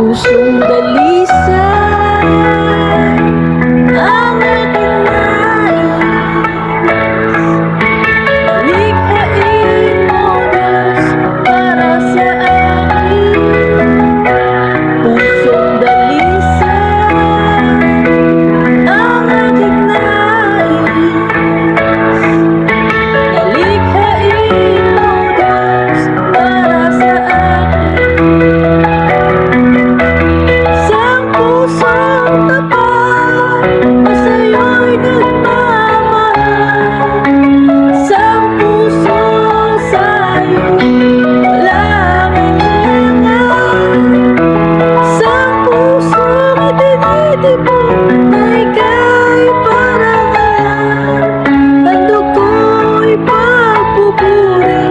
Pusong dalisay ang aking nais. Likhain mo, Diyos, para sa akin. Pusong dalisay ang aking nais. Likhain mo, Diyos, para sa akin. Isang pusong tapat na sa'yo'y nagmamahal. Isang puso sa'yo, walang alinlangan. Isang pusong itinitipon na ika'y parangalan. Ang dugo'y pagpupuri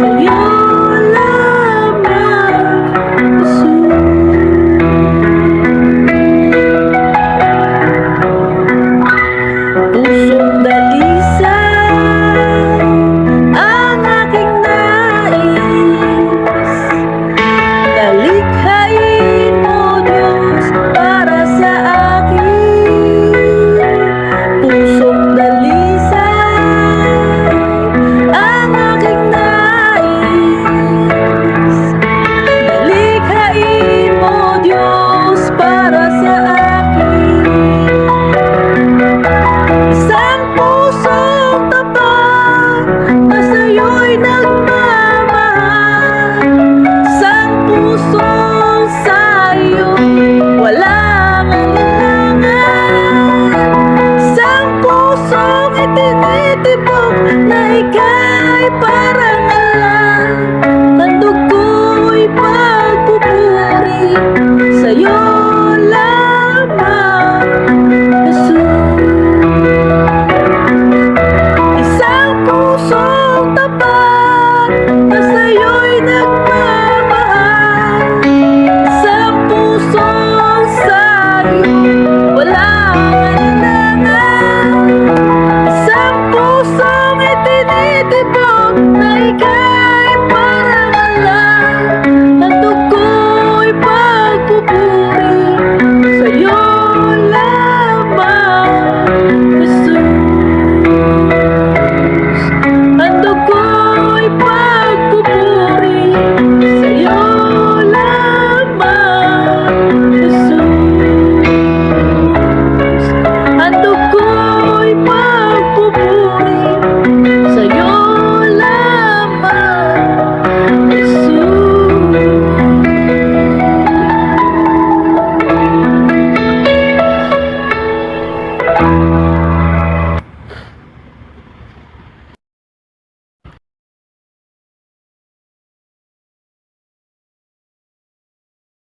sa'yo lamang, Jesus. Pusong dalisay ang aking nais. Dalikhain mo, Diyos, para sa akin. Pusong dalisay ang aking nais. Dalikhain mo, Diyos, para sa akin. Isang pusong tapat na sa'yo'y nagmamahal. Isang pusong sa'yo, walang alinlangan. Isang pusong itinitibok na ika'y parangalan. Ng dugo'y pagpupuri